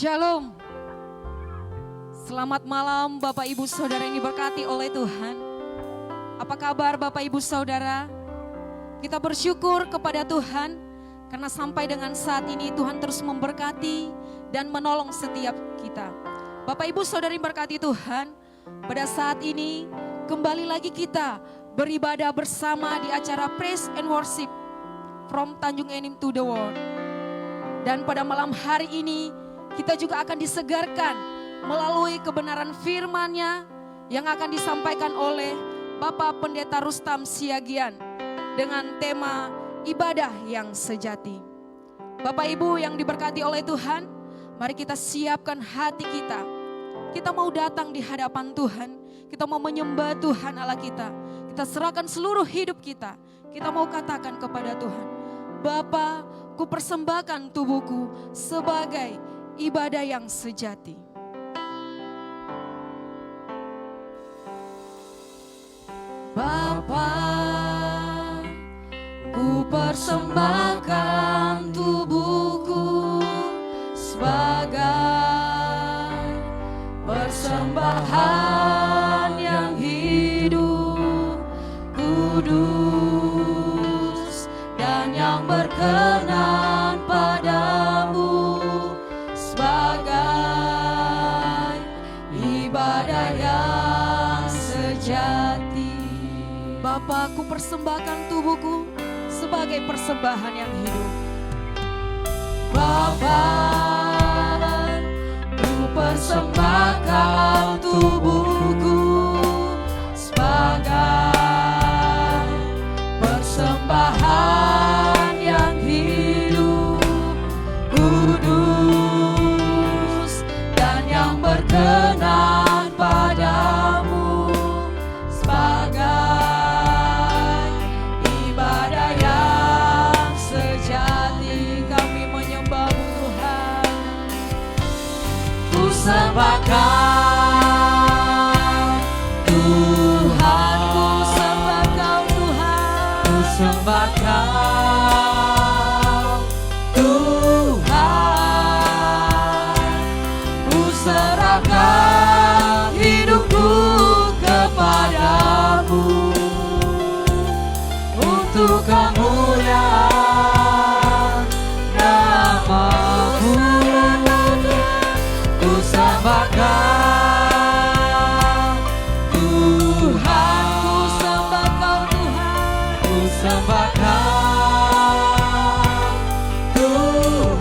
Shalom. Selamat malam Bapak Ibu Saudara yang diberkati oleh Tuhan. Apa kabar Bapak Ibu Saudara? Kita bersyukur kepada Tuhan karena sampai dengan saat ini Tuhan terus memberkati dan menolong setiap kita. Bapak Ibu Saudara yang diberkati Tuhan, pada saat ini kembali lagi kita beribadah bersama di acara Praise and Worship from Tanjung Enim to the World. Dan pada malam hari ini kita juga akan disegarkan melalui kebenaran firman-Nya yang akan disampaikan oleh Bapak Pendeta Rustam Siagian dengan tema ibadah yang sejati. Bapak Ibu yang diberkati oleh Tuhan, mari kita siapkan hati kita. Kita mau datang di hadapan Tuhan, kita mau menyembah Tuhan Allah kita. Kita serahkan seluruh hidup kita. Kita mau katakan kepada Tuhan, Bapa, ku persembahkan tubuhku sebagai ibadah yang sejati. Bapa, ku persembahkan tubuhku sebagai persembahan yang hidup, kudus, dan yang berkenan padamu. Ibadah yang sejati. Bapa, ku persembahkan tubuhku sebagai persembahan yang hidup. Bapa, ku persembahkan tubuhku sebagai persembahan yang hidup, kudus, dan yang berkenan padamu sebagai ibadah yang sejati. Kami menyembah-Mu Tuhan. Ku sembahkan Tuhan, ku sembah Kau Tuhan, ku sembahkan Tuhan, ku serahkan hidupku kepadamu untuk kemuliaan nama-Mu. Ku sembahkan Tuhan, ku sembah Kau Tuhan, ku sembahkan Tuhan,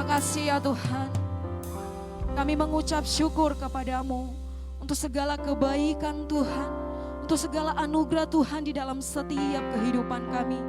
Terima kasih ya Tuhan. Kami mengucap syukur kepadamu untuk segala kebaikan Tuhan, untuk segala anugerah Tuhan di dalam setiap kehidupan kami.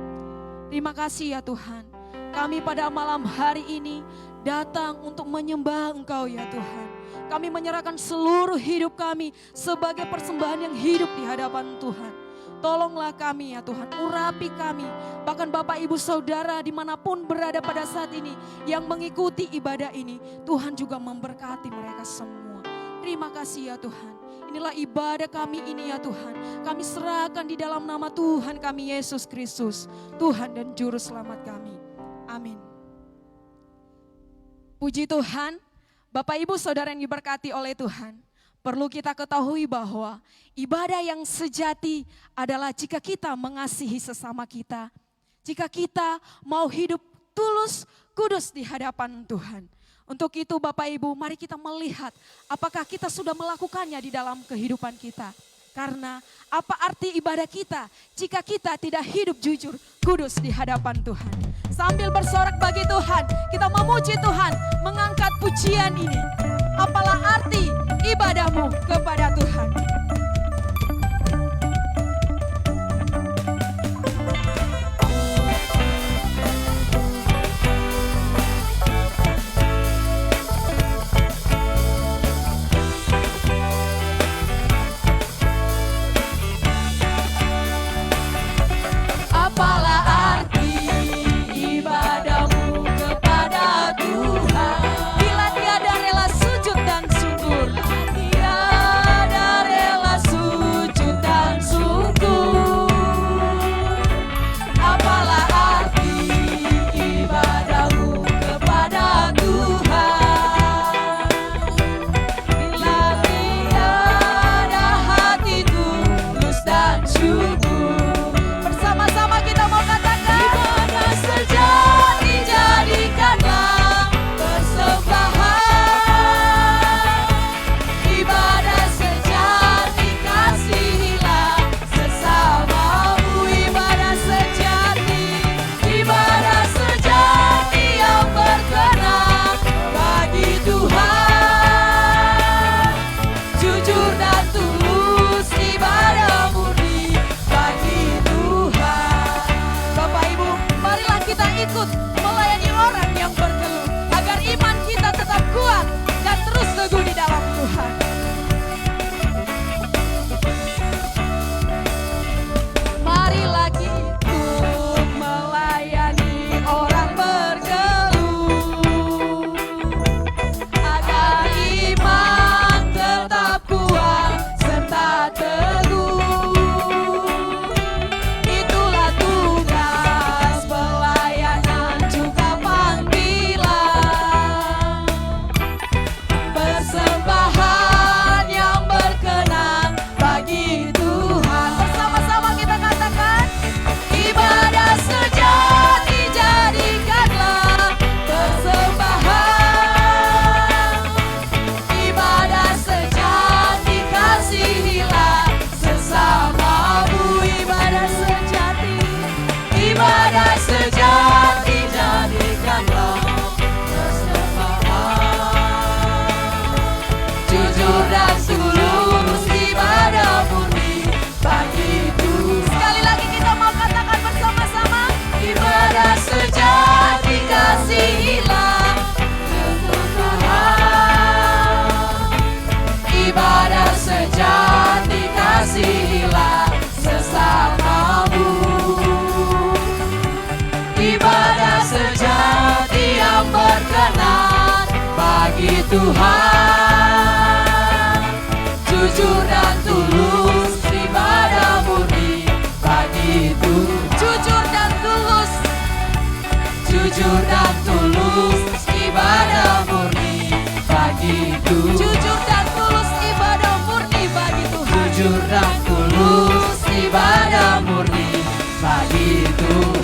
Terima kasih ya Tuhan. Kami pada malam hari ini datang untuk menyembah Engkau ya Tuhan. Kami menyerahkan seluruh hidup kami sebagai persembahan yang hidup di hadapan Tuhan. Tolonglah kami ya Tuhan, urapi kami. Bahkan Bapak Ibu Saudara dimanapun berada pada saat ini yang mengikuti ibadah ini, Tuhan juga memberkati mereka semua. Terima kasih ya Tuhan. Inilah ibadah kami ini ya Tuhan. Kami serahkan di dalam nama Tuhan kami Yesus Kristus, Tuhan dan Juru Selamat kami. Amin. Puji Tuhan, Bapak Ibu Saudara yang diberkati oleh Tuhan. Perlu kita ketahui bahwa ibadah yang sejati adalah jika kita mengasihi sesama kita. Jika kita mau hidup tulus, kudus di hadapan Tuhan. Untuk itu Bapak Ibu, mari kita melihat apakah kita sudah melakukannya di dalam kehidupan kita. Karena apa arti ibadah kita jika kita tidak hidup jujur, kudus di hadapan Tuhan. Sambil bersorak bagi Tuhan, kita memuji Tuhan, mengangkat pujian ini. Apalah arti ibadahmu kepada Tuhan? Apalah arti ibadahmu kepada Tuhan? Bila tiada rela sujud dan syukur, tiada rela sujud dan syukur. Apalah arti ibadahmu kepada Tuhan? Bila tiada hati tulus dan syukur. Bersama-sama kita mau katakan, ibadah sejati jadikanlah persembahan. Ibadah sejati kasihilah sesamamu. Ibadah sejati yang berkenan bagi Tuhan. Jujur dan tulus ibadah murni bagi Tuhan. Bapak Ibu, marilah kita ikut melayani orang yang berkeluh agar iman kita tetap kuat dan terus teguh di dalam Tuhan. Marilah kita melayani orang berkeluh agar iman tetap kuat serta teguh. Itulah tugas pelayanan juga panggilan. Persembahan yang berkenan bagi Tuhan. Bersama-sama kita katakan, ibadah sejati jadikanlah persembahan. Ibadah sejati kasihilah sesamamu. Ibadah sejati jadikanlah persembahan. Jujur dan tulus ibadah murni bagi Tuhan. Sekali lagi kita mau katakan bersama-sama, ibadah sejati kasihilah Tuhan. Ibadah sejati kasihilah sesamamu. Ibadah sejati yang berkenan bagi Tuhan. Jujur dan tulus ibadah murni bagi Tuhan. Jujur dan tulus ibadah murni bagi Tuhan. Jujur dan tulus ibadah murni bagi Tuhan. Jujur dan tulus ibadah murni bagi Tuhan.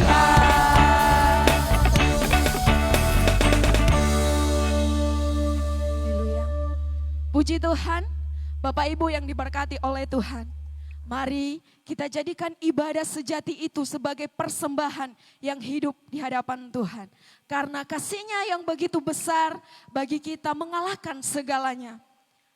Haleluya. Puji Tuhan, Bapak Ibu yang diberkati oleh Tuhan. Mari kita jadikan ibadah sejati itu sebagai persembahan yang hidup di hadapan Tuhan. Karena kasih-Nya yang begitu besar bagi kita mengalahkan segalanya.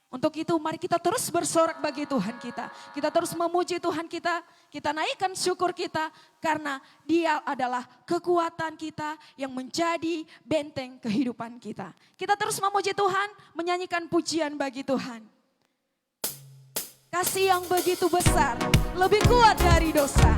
Untuk itu mari kita terus bersorak bagi Tuhan kita. Kita terus memuji Tuhan kita. Kita naikkan syukur kita karena Dia adalah kekuatan kita yang menjadi benteng kehidupan kita. Kita terus memuji Tuhan, menyanyikan pujian bagi Tuhan. Kasih yang begitu besar, lebih kuat dari dosa.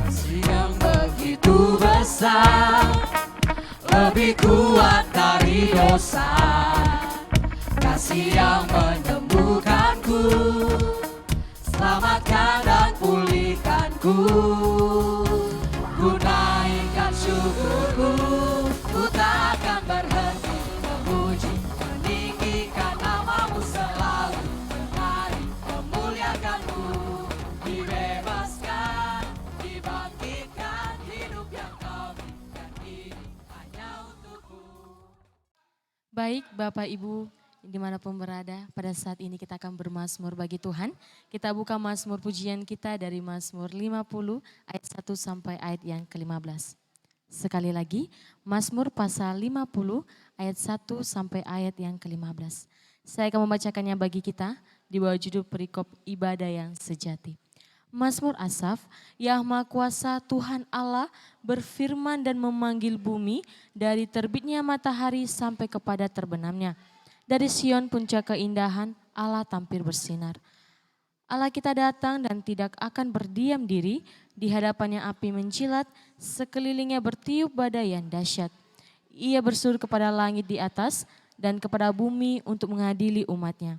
Kasih yang begitu besar, lebih kuat dari dosa. Kasih yang menyembuhkanku, selamatkan dan pulihkanku. Ku naikkan syukurku, ku tak akan berhenti memuji, meninggikan nama-Mu selalu, menari memuliakan-Mu. Dibebaskan, dibangkitkan, hidup yang Kau berikan ini hanya untuk-Mu. Baik Bapak Ibu, dimanapun berada, pada saat ini kita akan bermazmur bagi Tuhan. Kita buka mazmur pujian kita dari Mazmur 50 ayat 1 sampai ayat yang ke-15. Sekali lagi, Mazmur pasal 50 ayat 1 sampai ayat yang ke-15. Saya akan membacakannya bagi kita di bawah judul perikop ibadah yang sejati. Mazmur Asaf, Yang Maha Kuasa Tuhan Allah berfirman dan memanggil bumi dari terbitnya matahari sampai kepada terbenamnya. Dari Sion puncak keindahan, Allah tampil bersinar. Allah kita datang dan tidak akan berdiam diri, di hadapannya api menjilat, sekelilingnya bertiup badai yang dahsyat. Ia bersuruh kepada langit di atas dan kepada bumi untuk mengadili umatnya.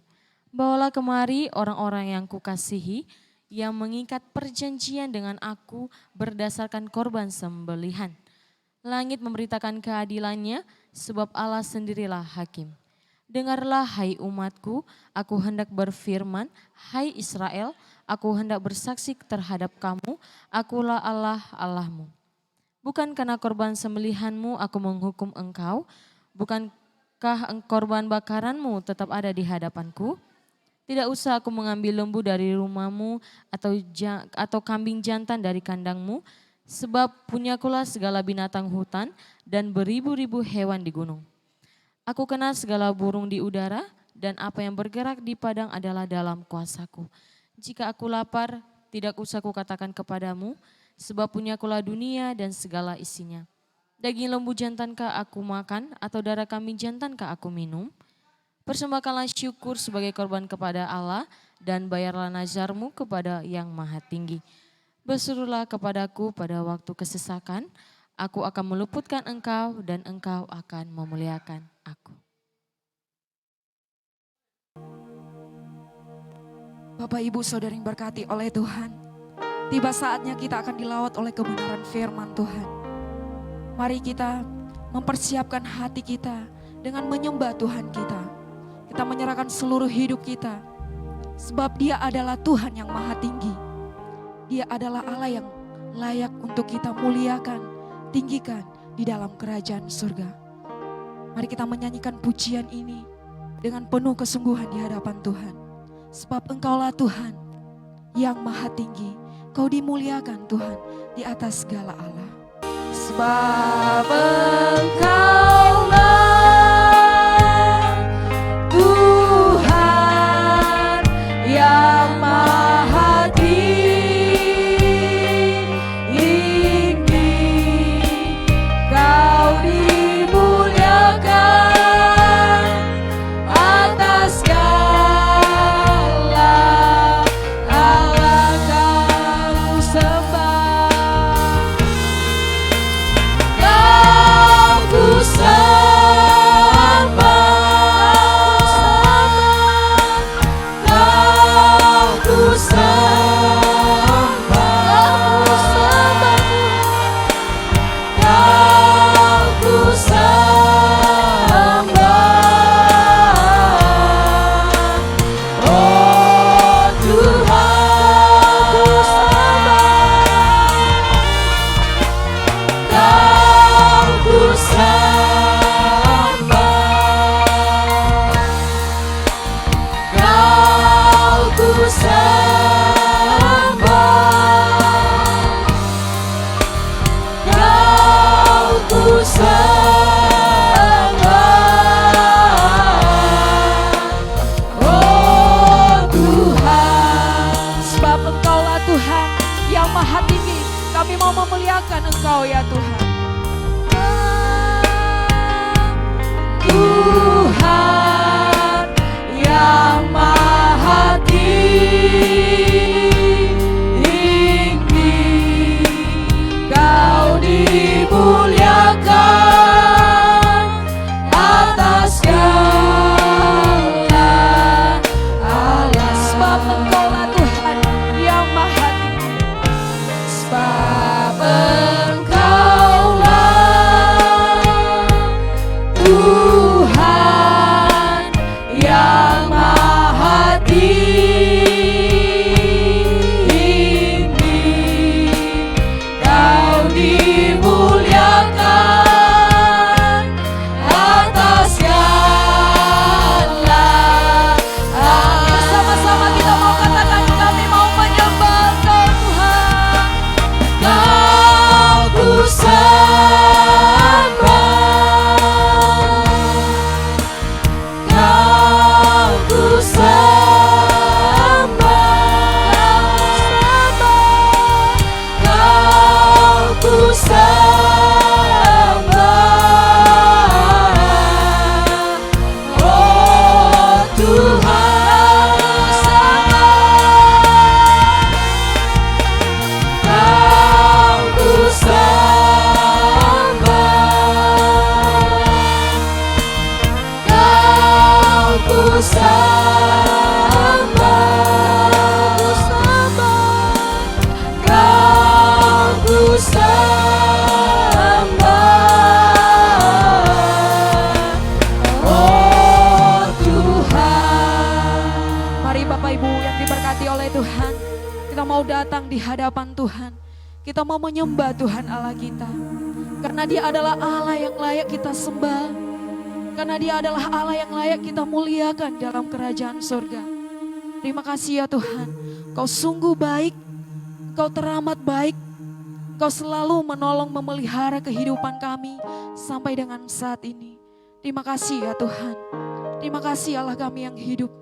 Bawalah kemari orang-orang yang kukasihi, yang mengikat perjanjian dengan aku berdasarkan korban sembelihan. Langit memberitakan keadilannya, sebab Allah sendirilah hakim. Dengarlah hai umatku, aku hendak berfirman, hai Israel, aku hendak bersaksi terhadap kamu, akulah Allah Allahmu. Bukan karena korban sembelihanmu aku menghukum engkau, bukankah korban bakaranmu tetap ada di hadapanku? Tidak usah aku mengambil lembu dari rumahmu atau kambing jantan dari kandangmu, sebab punyakulah segala binatang hutan dan beribu-ribu hewan di gunung. Aku kenal segala burung di udara dan apa yang bergerak di padang adalah dalam kuasaku. Jika aku lapar, tidak usah kukatakan kepadamu, sebab punyakulah dunia dan segala isinya. Daging lembu jantankah aku makan atau darah kambing jantankah aku minum? Persembahkanlah syukur sebagai korban kepada Allah dan bayarlah nazarmu kepada Yang Maha Tinggi. Berserulah kepadaku pada waktu kesesakan, aku akan meluputkan engkau dan engkau akan memuliakan aku. Bapak Ibu Saudara yang berkati oleh Tuhan, tiba saatnya kita akan dilawat oleh kebenaran firman Tuhan. Mari kita mempersiapkan hati kita dengan menyembah Tuhan kita. Kita menyerahkan seluruh hidup kita, sebab Dia adalah Tuhan yang Maha Tinggi. Dia adalah Allah yang layak untuk kita muliakan, tinggikan di dalam kerajaan surga. Mari kita menyanyikan pujian ini dengan penuh kesungguhan di hadapan Tuhan. Sebab Engkaulah Tuhan yang Maha Tinggi, Kau dimuliakan Tuhan di atas segala Allah. Sebab Engkaulah Tuhan yang Maha Tinggi, Kau dimuliakan atas segala Allah, Kau sembah, Kau ku sembah. Tuhan yang maha tinggi, Kau dimuliakan atas segala. Bersama-sama kita mau katakan, kami mau menyembah Kau Tuhan. Kau ku sembah, Kau ku sembah, Kau ku sembah, oh Tuhan. Kau ku sembah, Kau ku sembah, Kau ku sembah, oh Tuhan. Mari Bapak Ibu yang diberkati oleh Tuhan, kita mau datang di hadapan Tuhan. Kita mau menyembah Tuhan Allah kita. Karena Dia adalah Allah yang layak kita sembah. Karena Dia adalah Allah yang layak kita muliakan dalam kerajaan surga. Terima kasih ya Tuhan. Kau sungguh baik, Kau teramat baik. Kau selalu menolong memelihara kehidupan kami sampai dengan saat ini. Terima kasih ya Tuhan. Terima kasih Allah kami yang hidup.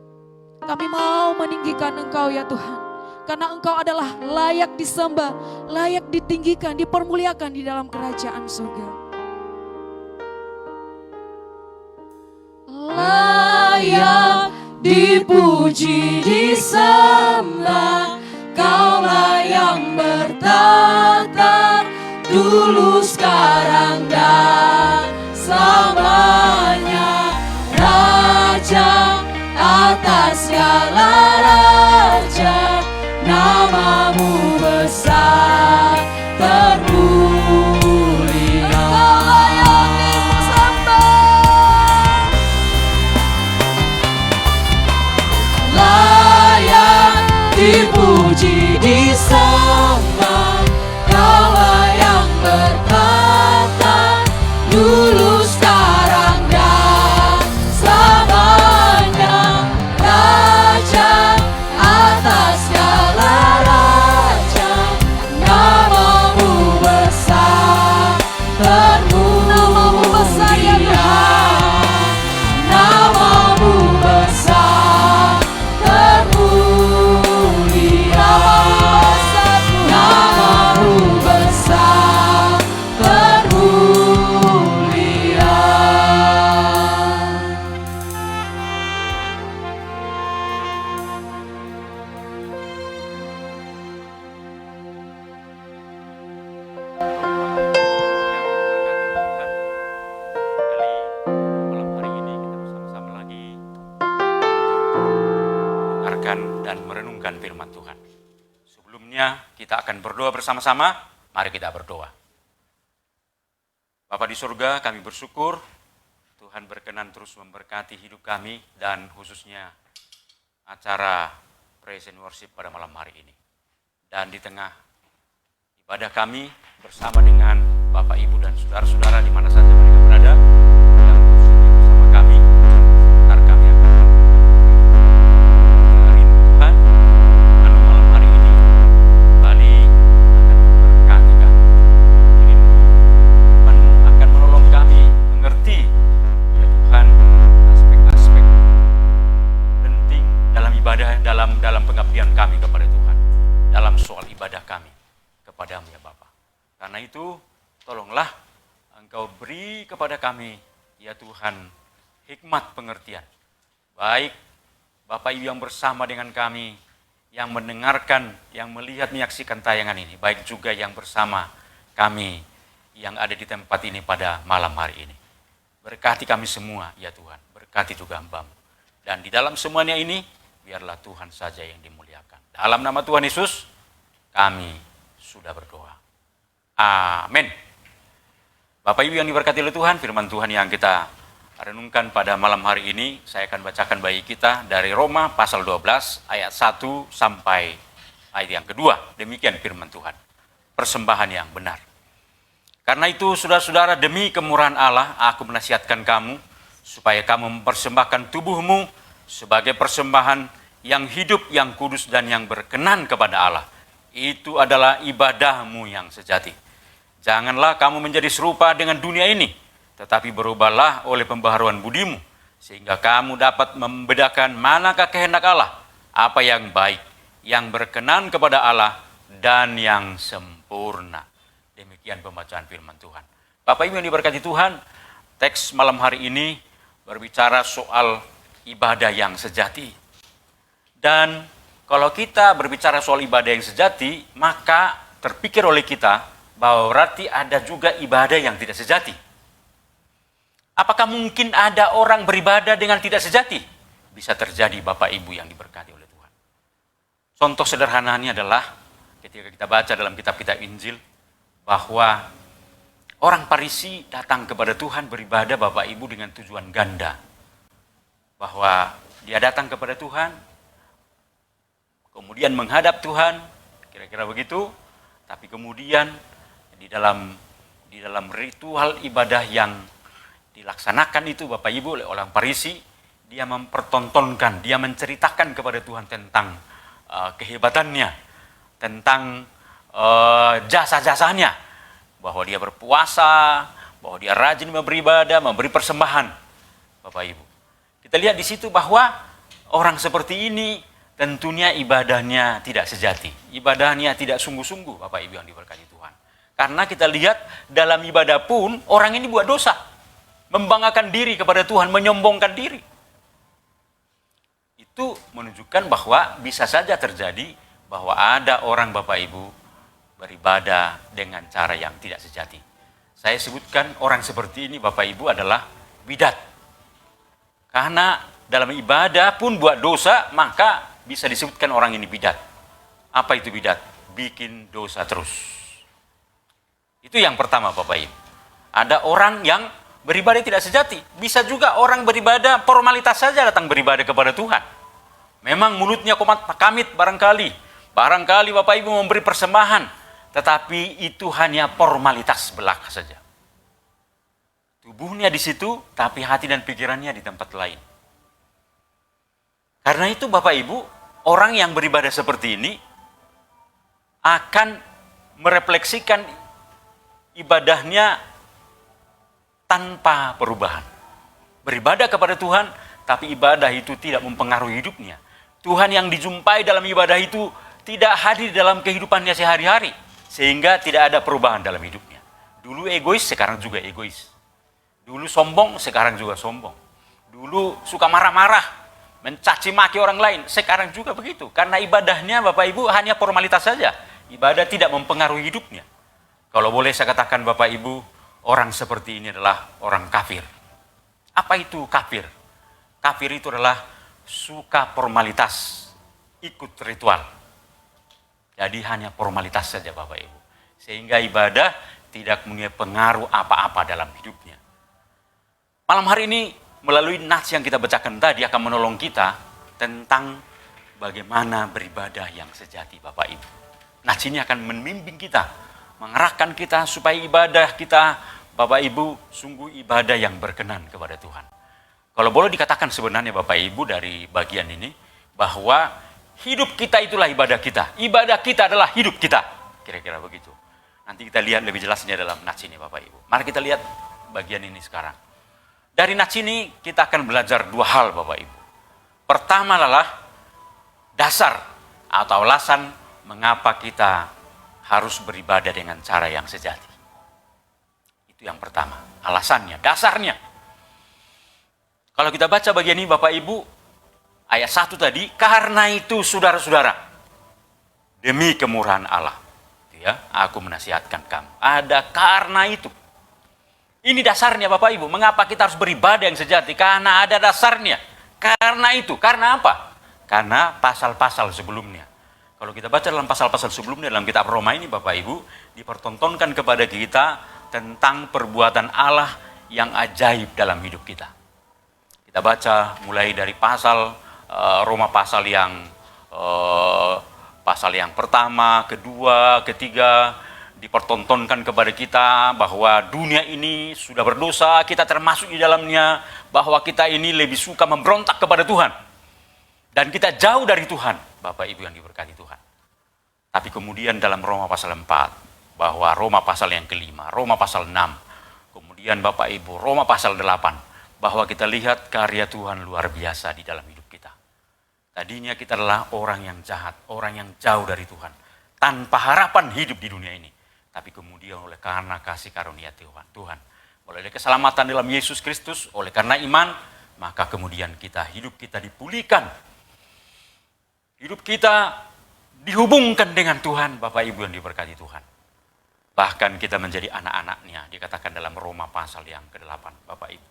Kami mau meninggikan Engkau ya Tuhan. Karena Engkau adalah layak disembah, layak ditinggikan, dipermuliakan di dalam kerajaan surga. Layak dipuji, disembah, Kaulah yang bertata dulu, sekarang, dan selamanya. Raja atas segala raja, namamu besar termulia. Engkau layak disembah, layak dipuji, disembah, Kaulah yang bertata dulu, sekarang, dan selamanya. Raja atas segala raja, namamu besar termulia. Namamu besar termulia. Namamu besar termulia. Malam hari ini kita bersama-sama lagi mendengarkan dan merenungkan firman Tuhan. Sebelumnya kita akan berdoa bersama-sama. Mari kita berdoa. Bapa di surga, kami bersyukur Tuhan berkenan terus memberkati hidup kami dan khususnya acara Praise and Worship pada malam hari ini. Dan di tengah ibadah kami bersama dengan Bapak, Ibu, dan saudara-saudara di mana saja mereka berada, yang khususnya bersama kami, sebentar kami akan hari Tuhan, anu malam hari ini kembali akan memberkati kami. Rindu firman-Mu akan menolong kami mengerti, ya Tuhan, aspek-aspek penting dalam ibadah, dalam pengabdian kami kepada Tuhan, dalam soal ibadah kami kepada-Mu ya Bapa. Karena itu tolonglah Engkau beri kepada kami ya Tuhan hikmat pengertian. Baik Bapak Ibu yang bersama dengan kami, yang mendengarkan, yang melihat, menyaksikan tayangan ini. Baik juga yang bersama kami yang ada di tempat ini pada malam hari ini. Berkati kami semua ya Tuhan, berkati juga hamba-Mu. Dan di dalam semuanya ini, biarlah Tuhan saja yang dimuliakan. Dalam nama Tuhan Yesus, kami sudah berdoa. Amin. Bapak Ibu yang diberkati oleh Tuhan, firman Tuhan yang kita renungkan pada malam hari ini, saya akan bacakan bagi kita dari Roma pasal 12 ayat 1 sampai ayat yang kedua. Demikian firman Tuhan. Persembahan yang benar. Karena itu saudara-saudara, demi kemurahan Allah, aku menasihatkan kamu supaya kamu mempersembahkan tubuhmu sebagai persembahan yang hidup, yang kudus dan yang berkenan kepada Allah. Itu adalah ibadahmu yang sejati. Janganlah kamu menjadi serupa dengan dunia ini, tetapi berubahlah oleh pembaharuan budimu, sehingga kamu dapat membedakan manakah kehendak Allah, apa yang baik, yang berkenan kepada Allah, dan yang sempurna. Demikian pembacaan firman Tuhan. Bapak Ibu yang diberkati Tuhan, teks malam hari ini berbicara soal ibadah yang sejati. Dan kalau kita berbicara soal ibadah yang sejati, maka terpikir oleh kita bahwa berarti ada juga ibadah yang tidak sejati. Apakah mungkin ada orang beribadah dengan tidak sejati? Bisa terjadi Bapak Ibu yang diberkati oleh Tuhan. Contoh sederhananya adalah ketika kita baca dalam kitab-kitab Injil bahwa orang Farisi datang kepada Tuhan beribadah Bapak Ibu dengan tujuan ganda. Bahwa dia datang kepada Tuhan, kemudian menghadap Tuhan, kira-kira begitu, tapi kemudian di dalam ritual ibadah yang dilaksanakan itu Bapak Ibu oleh orang Farisi, dia mempertontonkan, dia menceritakan kepada Tuhan tentang kehebatannya, tentang jasa-jasanya, bahwa dia berpuasa, bahwa dia rajin beribadah, memberi persembahan. Bapak Ibu, kita lihat di situ bahwa orang seperti ini tentunya ibadahnya tidak sejati, ibadahnya tidak sungguh-sungguh, Bapak Ibu yang diberkati Tuhan. Karena kita lihat dalam ibadah pun orang ini buat dosa, membanggakan diri kepada Tuhan, menyombongkan diri. Itu menunjukkan bahwa bisa saja terjadi bahwa ada orang Bapak Ibu beribadah dengan cara yang tidak sejati. Saya sebutkan orang seperti ini Bapak Ibu adalah bidat. Karena dalam ibadah pun buat dosa, maka bisa disebutkan orang ini bidat. Apa itu bidat? Bikin dosa terus. Itu yang pertama Bapak Ibu. Ada orang yang beribadah tidak sejati. Bisa juga orang beribadah formalitas saja datang beribadah kepada Tuhan. Memang mulutnya komat kamit barangkali. Barangkali Bapak Ibu memberi persembahan. Tetapi itu hanya formalitas belaka saja. Tubuhnya di situ, tapi hati dan pikirannya di tempat lain. Karena itu Bapak Ibu, orang yang beribadah seperti ini akan merefleksikan ibadahnya tanpa perubahan. Beribadah kepada Tuhan, tapi ibadah itu tidak mempengaruhi hidupnya. Tuhan yang dijumpai dalam ibadah itu tidak hadir dalam kehidupannya sehari-hari, sehingga tidak ada perubahan dalam hidupnya. Dulu egois, sekarang juga egois. Dulu sombong, sekarang juga sombong. Dulu suka marah-marah, mencaci maki orang lain, sekarang juga begitu. Karena ibadahnya Bapak Ibu hanya formalitas saja. Ibadah tidak mempengaruhi hidupnya. Kalau boleh saya katakan Bapak Ibu, orang seperti ini adalah orang kafir. Apa itu kafir? Kafir itu adalah suka formalitas, ikut ritual. Jadi hanya formalitas saja Bapak Ibu. Sehingga ibadah tidak mempunyai pengaruh apa-apa dalam hidupnya. Malam hari ini melalui nats yang kita bacakan tadi akan menolong kita tentang bagaimana beribadah yang sejati Bapak Ibu. Nats ini akan membimbing kita, mengarahkan kita supaya ibadah kita Bapak Ibu sungguh ibadah yang berkenan kepada Tuhan. Kalau boleh dikatakan sebenarnya Bapak Ibu dari bagian ini bahwa hidup kita itulah ibadah kita. Ibadah kita adalah hidup kita. Kira-kira begitu. Nanti kita lihat lebih jelasnya dalam nats ini Bapak Ibu. Mari kita lihat bagian ini sekarang. Dari nats ini kita akan belajar dua hal Bapak Ibu. Pertama adalah dasar atau alasan mengapa kita harus beribadah dengan cara yang sejati. Itu yang pertama, alasannya, dasarnya. Kalau kita baca bagian ini Bapak Ibu, ayat 1 tadi, karena itu saudara-saudara, demi kemurahan Allah, ya, aku menasihatkan kamu. Ada karena itu. Ini dasarnya Bapak Ibu, mengapa kita harus beribadah yang sejati? Karena ada dasarnya. Karena itu, karena apa? Karena pasal-pasal sebelumnya. Kalau kita baca dalam pasal-pasal sebelumnya dalam kitab Roma ini Bapak Ibu, dipertontonkan kepada kita tentang perbuatan Allah yang ajaib dalam hidup kita. Kita baca mulai dari Roma pasal yang pertama, kedua, ketiga, dipertontonkan kepada kita bahwa dunia ini sudah berdosa, kita termasuk di dalamnya, bahwa kita ini lebih suka memberontak kepada Tuhan. Dan kita jauh dari Tuhan, Bapak Ibu yang diberkati Tuhan. Tapi kemudian dalam Roma pasal 4, bahwa Roma pasal yang kelima, Roma pasal 6, kemudian Bapak Ibu, Roma pasal 8, bahwa kita lihat karya Tuhan luar biasa di dalam hidup kita. Tadinya kita adalah orang yang jahat, orang yang jauh dari Tuhan, tanpa harapan hidup di dunia ini. Tapi kemudian oleh karena kasih karunia Tuhan, oleh keselamatan dalam Yesus Kristus, oleh karena iman, maka kemudian hidup kita dipulihkan. Hidup kita dihubungkan dengan Tuhan, Bapak Ibu yang diberkati Tuhan. Bahkan kita menjadi anak-anaknya, dikatakan dalam Roma pasal yang ke-8, Bapak Ibu.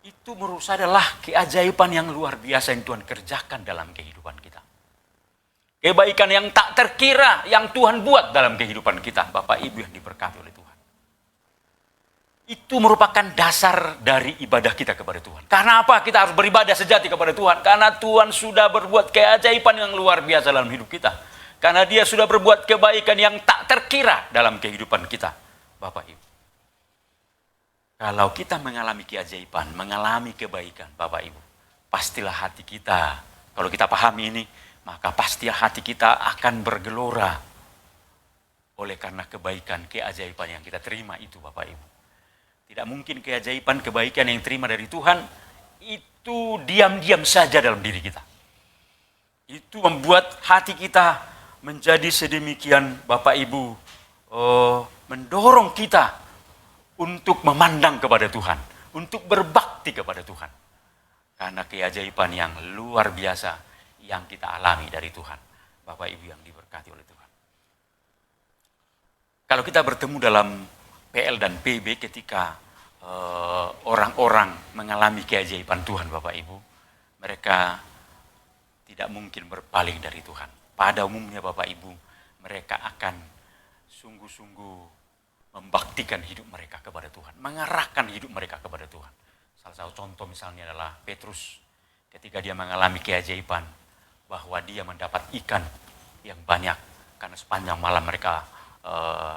Itu menurut saya adalah keajaiban yang luar biasa yang Tuhan kerjakan dalam kehidupan kita. Kebaikan yang tak terkira yang Tuhan buat dalam kehidupan kita, Bapak Ibu yang diberkati oleh Tuhan. Itu merupakan dasar dari ibadah kita kepada Tuhan. Karena apa? Kita harus beribadah sejati kepada Tuhan. Karena Tuhan sudah berbuat keajaiban yang luar biasa dalam hidup kita. Karena Dia sudah berbuat kebaikan yang tak terkira dalam kehidupan kita, Bapak Ibu. Kalau kita mengalami keajaiban, mengalami kebaikan, Bapak Ibu, pastilah hati kita, kalau kita pahami ini, maka pastilah hati kita akan bergelora oleh karena kebaikan, keajaiban yang kita terima itu, Bapak Ibu. Tidak mungkin keajaiban, kebaikan yang terima dari Tuhan, itu diam-diam saja dalam diri kita. Itu membuat hati kita menjadi sedemikian, Bapak Ibu, mendorong kita untuk memandang kepada Tuhan, untuk berbakti kepada Tuhan. Karena keajaiban yang luar biasa yang kita alami dari Tuhan. Bapak Ibu yang diberkati oleh Tuhan. Kalau kita bertemu dalam PL dan PB ketika orang-orang mengalami keajaiban Tuhan, Bapak Ibu, mereka tidak mungkin berpaling dari Tuhan. Pada umumnya Bapak Ibu, mereka akan sungguh-sungguh membaktikan hidup mereka kepada Tuhan, mengarahkan hidup mereka kepada Tuhan. Salah satu contoh misalnya adalah Petrus, ketika dia mengalami keajaiban bahwa dia mendapat ikan yang banyak, karena sepanjang malam mereka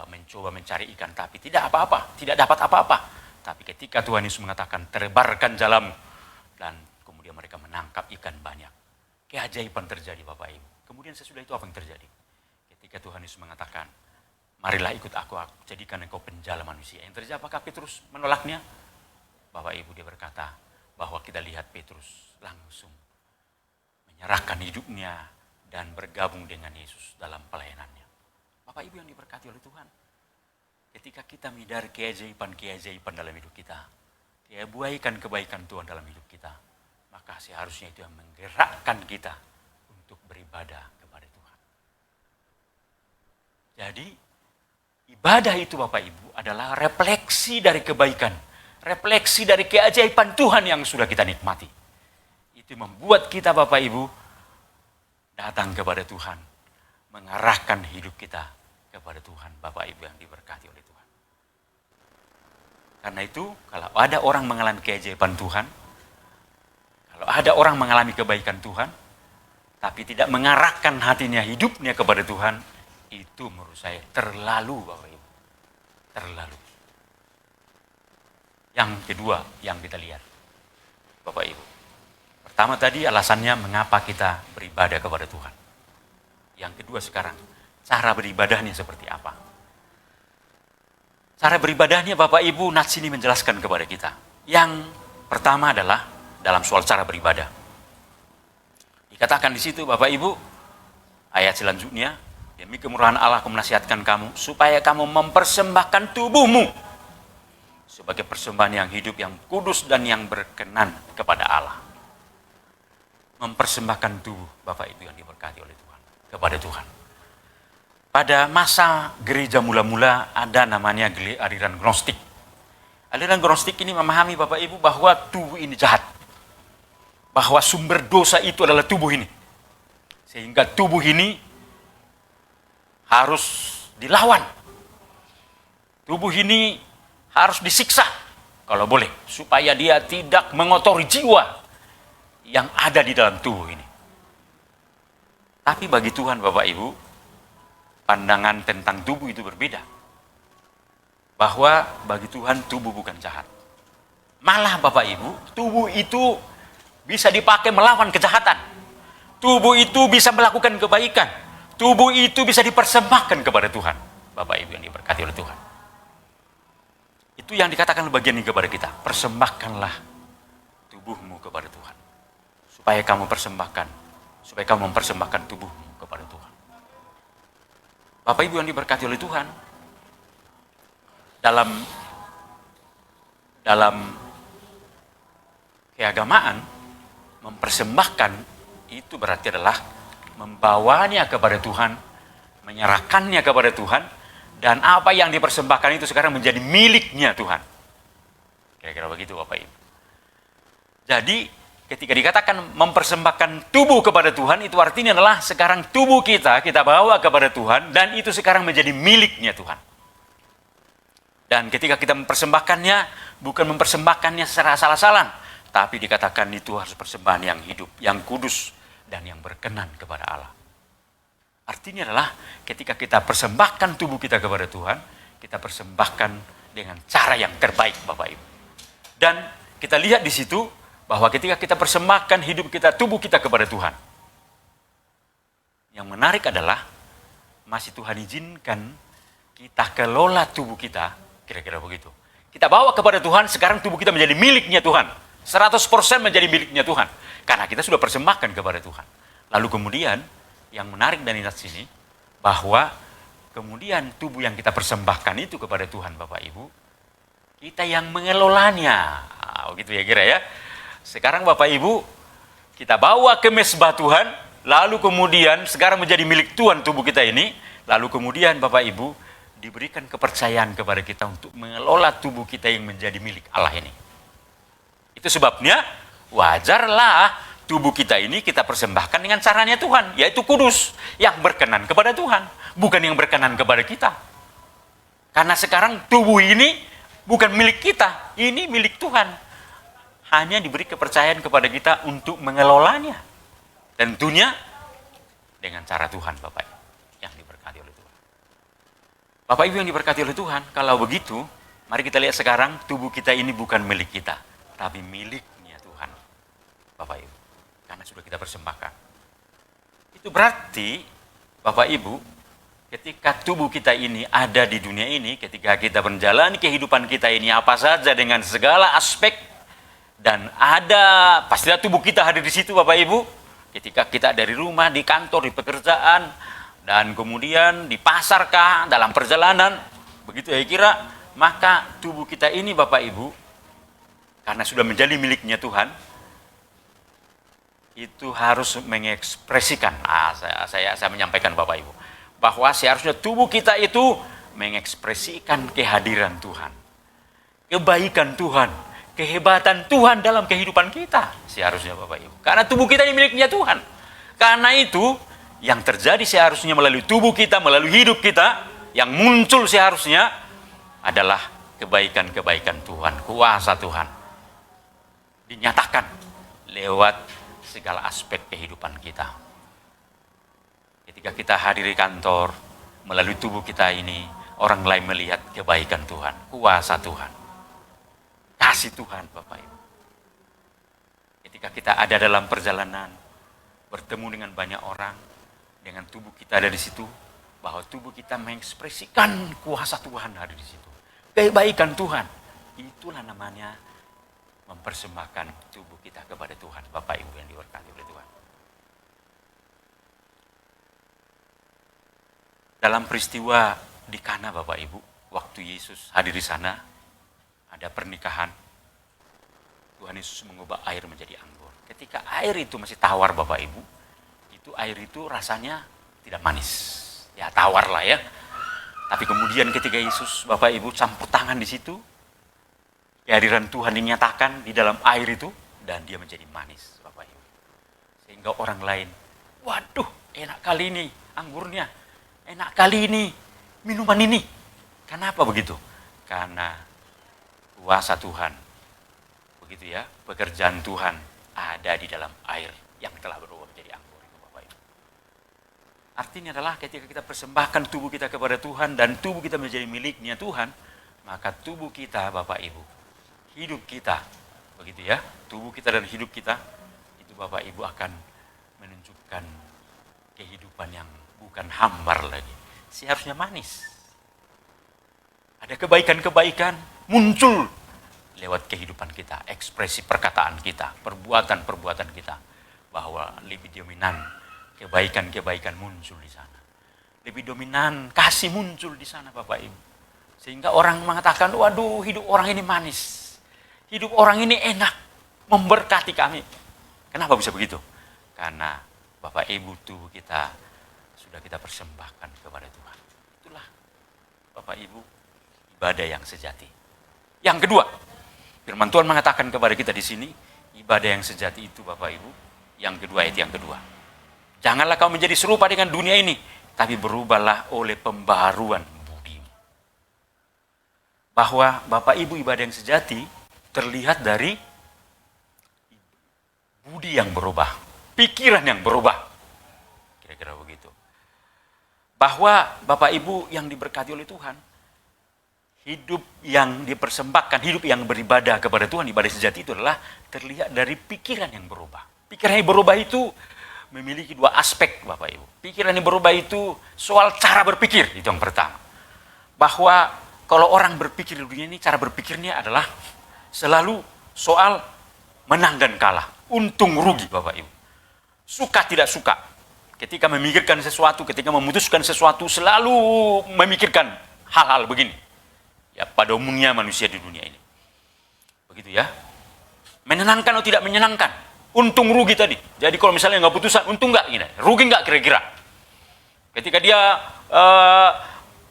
mencoba mencari ikan, tapi tidak apa-apa, tidak dapat apa-apa. Tapi ketika Tuhan Yesus mengatakan, tebarkan jalanmu, dan kemudian mereka menangkap ikan banyak. Keajaiban terjadi, Bapak Ibu. Kemudian sesudah itu apa yang terjadi? Ketika Tuhan Yesus mengatakan, marilah ikut aku jadikan engkau penjala manusia. Yang terjadi apakah Petrus menolaknya? Bapak Ibu, dia berkata bahwa kita lihat Petrus langsung menyerahkan hidupnya dan bergabung dengan Yesus dalam pelayanannya. Bapak Ibu yang diberkati oleh Tuhan. Ketika kita menyadari keajaiban dalam hidup kita, kebaikan Tuhan dalam hidup kita, maka seharusnya itu yang menggerakkan kita untuk beribadah kepada Tuhan. Jadi, ibadah itu Bapak Ibu adalah refleksi dari kebaikan, refleksi dari keajaiban Tuhan yang sudah kita nikmati. Itu membuat kita Bapak Ibu datang kepada Tuhan, mengarahkan hidup kita kepada Tuhan, Bapak Ibu yang diberkati oleh Tuhan. Karena itu, kalau ada orang mengalami keajaiban Tuhan, kalau ada orang mengalami kebaikan Tuhan, tapi tidak mengarahkan hatinya, hidupnya kepada Tuhan, itu menurut saya terlalu, Bapak Ibu. Terlalu. Yang kedua yang kita lihat, Bapak Ibu. Pertama tadi alasannya mengapa kita beribadah kepada Tuhan. Yang kedua sekarang, cara beribadahnya seperti apa. Cara beribadahnya Bapak Ibu, Nats ini menjelaskan kepada kita. Yang pertama adalah dalam soal cara beribadah. Dikatakan di situ Bapak Ibu, ayat selanjutnya, demi kemurahan Allah aku menasihatkan kamu, supaya kamu mempersembahkan tubuhmu sebagai persembahan yang hidup, yang kudus, dan yang berkenan kepada Allah. Mempersembahkan tubuh, Bapak Ibu yang diberkati oleh Tuhan, kepada Tuhan. Pada masa gereja mula-mula ada namanya aliran Gnostik. Aliran Gnostik ini memahami Bapak Ibu bahwa tubuh ini jahat. Bahwa sumber dosa itu adalah tubuh ini. Sehingga tubuh ini harus dilawan. Tubuh ini harus disiksa. kalau boleh, supaya dia tidak mengotori jiwa yang ada di dalam tubuh ini. Tapi bagi Tuhan Bapak Ibu, pandangan tentang tubuh itu berbeda. Bahwa bagi Tuhan tubuh bukan jahat. Malah Bapak Ibu, tubuh itu bisa dipakai melawan kejahatan. Tubuh itu bisa melakukan kebaikan. Tubuh itu bisa dipersembahkan kepada Tuhan. Bapak Ibu yang diberkati oleh Tuhan. Itu yang dikatakan bagian ini kepada kita. Persembahkanlah tubuhmu kepada Tuhan. Supaya kamu mempersembahkan tubuhmu kepada Tuhan. Bapak Ibu yang diberkati oleh Tuhan, dalam keagamaan, mempersembahkan itu berarti adalah membawanya kepada Tuhan, menyerahkannya kepada Tuhan, dan apa yang dipersembahkan itu sekarang menjadi miliknya Tuhan. Kira-kira begitu Bapak Ibu. Jadi ketika dikatakan mempersembahkan tubuh kepada Tuhan, itu artinya adalah sekarang tubuh kita bawa kepada Tuhan, dan itu sekarang menjadi miliknya Tuhan. Dan ketika kita mempersembahkannya, bukan mempersembahkannya secara asal-asalan, tapi dikatakan itu harus persembahan yang hidup, yang kudus, dan yang berkenan kepada Allah. Artinya adalah ketika kita persembahkan tubuh kita kepada Tuhan, kita persembahkan dengan cara yang terbaik Bapak Ibu. Dan kita lihat di situ bahwa ketika kita persembahkan hidup kita, tubuh kita kepada Tuhan, yang menarik adalah masih Tuhan izinkan kita kelola tubuh kita, kira-kira begitu. Kita bawa kepada Tuhan, sekarang tubuh kita menjadi miliknya Tuhan. 100% menjadi miliknya Tuhan. Karena kita sudah persembahkan kepada Tuhan. Lalu kemudian, yang menarik dari sini, bahwa kemudian tubuh yang kita persembahkan itu kepada Tuhan Bapak Ibu, kita yang mengelolanya. Begitu ya kira ya. Sekarang Bapak Ibu, kita bawa ke mezbah Tuhan, lalu kemudian sekarang menjadi milik Tuhan tubuh kita ini, lalu kemudian Bapak Ibu, diberikan kepercayaan kepada kita untuk mengelola tubuh kita yang menjadi milik Allah ini. Itu sebabnya wajarlah tubuh kita ini kita persembahkan dengan caranya Tuhan, yaitu kudus, yang berkenan kepada Tuhan, bukan yang berkenan kepada kita. Karena sekarang tubuh ini bukan milik kita, ini milik Tuhan. Hanya diberi kepercayaan kepada kita untuk mengelolanya. Tentunya dengan cara Tuhan Bapak yang diberkati oleh Tuhan. Bapak Ibu yang diberkati oleh Tuhan, kalau begitu, mari kita lihat sekarang tubuh kita ini bukan milik kita, tapi miliknya Tuhan. Bapak Ibu, karena sudah kita persembahkan. Itu berarti, Bapak Ibu, ketika tubuh kita ini ada di dunia ini, ketika kita menjalani kehidupan kita ini apa saja dengan segala aspek, dan ada, pastilah tubuh kita hadir di situ Bapak Ibu, ketika kita dari rumah, di kantor, di pekerjaan, dan kemudian di pasar kah, dalam perjalanan, begitu ya kira, maka tubuh kita ini Bapak Ibu, karena sudah menjadi miliknya Tuhan, itu harus mengekspresikan, saya menyampaikan Bapak Ibu, bahwa seharusnya tubuh kita itu mengekspresikan kehadiran Tuhan, kebaikan Tuhan, kehebatan Tuhan dalam kehidupan kita, seharusnya Bapak Ibu. Karena tubuh kita ini miliknya Tuhan. Karena itu, yang terjadi seharusnya melalui tubuh kita, melalui hidup kita, yang muncul seharusnya adalah kebaikan-kebaikan Tuhan, kuasa Tuhan. Dinyatakan lewat segala aspek kehidupan kita. Ketika kita hadir di kantor, melalui tubuh kita ini, orang lain melihat kebaikan Tuhan, kuasa Tuhan, kasih Tuhan Bapak Ibu. Ketika kita ada dalam perjalanan, bertemu dengan banyak orang, dengan tubuh kita ada di situ, bahwa tubuh kita mengekspresikan kuasa Tuhan ada di situ. Kebaikan Tuhan, itulah namanya mempersembahkan tubuh kita kepada Tuhan, Bapak Ibu yang diberkati oleh Tuhan. Dalam peristiwa di Kana Bapak Ibu, waktu Yesus hadir di sana, ada pernikahan, Tuhan Yesus mengubah air menjadi anggur. Ketika air itu masih tawar Bapak Ibu, itu air itu rasanya tidak manis. Ya tawar lah ya. Tapi kemudian ketika Yesus Bapak Ibu campur tangan di situ, kehadiran Tuhan dinyatakan di dalam air itu, dan dia menjadi manis Bapak Ibu. Sehingga orang lain, waduh enak kali ini anggurnya, enak kali ini minuman ini. Kenapa begitu? Karena kuasa Tuhan, begitu ya, pekerjaan Tuhan ada di dalam air yang telah berubah menjadi anggur itu Bapak Ibu. Artinya adalah ketika kita persembahkan tubuh kita kepada Tuhan dan tubuh kita menjadi miliknya Tuhan, maka tubuh kita Bapak Ibu, hidup kita, begitu ya, tubuh kita dan hidup kita, itu Bapak Ibu akan menunjukkan kehidupan yang bukan hambar lagi, seharusnya manis. Ada kebaikan-kebaikan muncul lewat kehidupan kita, ekspresi perkataan kita, perbuatan-perbuatan kita, bahwa lebih dominan kebaikan-kebaikan muncul di sana. Lebih dominan kasih muncul di sana Bapak Ibu. Sehingga orang mengatakan, waduh hidup orang ini manis, hidup orang ini enak, memberkati kami. Kenapa bisa begitu? Karena Bapak Ibu tubuh kita sudah kita persembahkan kepada Tuhan. Itulah Bapak Ibu ibadah yang sejati. Yang kedua, firman Tuhan mengatakan kepada kita di sini, ibadah yang sejati itu Bapak Ibu, yang kedua ayat yang kedua. Janganlah kau menjadi serupa dengan dunia ini, tapi berubahlah oleh pembaharuan budimu. Bahwa Bapak Ibu ibadah yang sejati terlihat dari budi yang berubah, pikiran yang berubah. Kira-kira begitu. Bahwa Bapak Ibu yang diberkati oleh Tuhan, hidup yang dipersembahkan, hidup yang beribadah kepada Tuhan, ibadah sejati itu adalah terlihat dari pikiran yang berubah. Pikiran yang berubah itu memiliki dua aspek Bapak Ibu. Pikiran yang berubah itu soal cara berpikir, itu yang pertama. Bahwa kalau orang berpikir di dunia ini, cara berpikirnya adalah selalu soal menang dan kalah, untung rugi Bapak Ibu. Suka tidak suka, ketika memikirkan sesuatu, ketika memutuskan sesuatu, selalu memikirkan hal-hal begini. Ya, pada umumnya manusia di dunia ini. Begitu ya. Menyenangkan atau tidak menyenangkan. Untung rugi tadi. Jadi kalau misalnya nggak putusan, untung nggak? Rugi nggak kira-kira? Ketika dia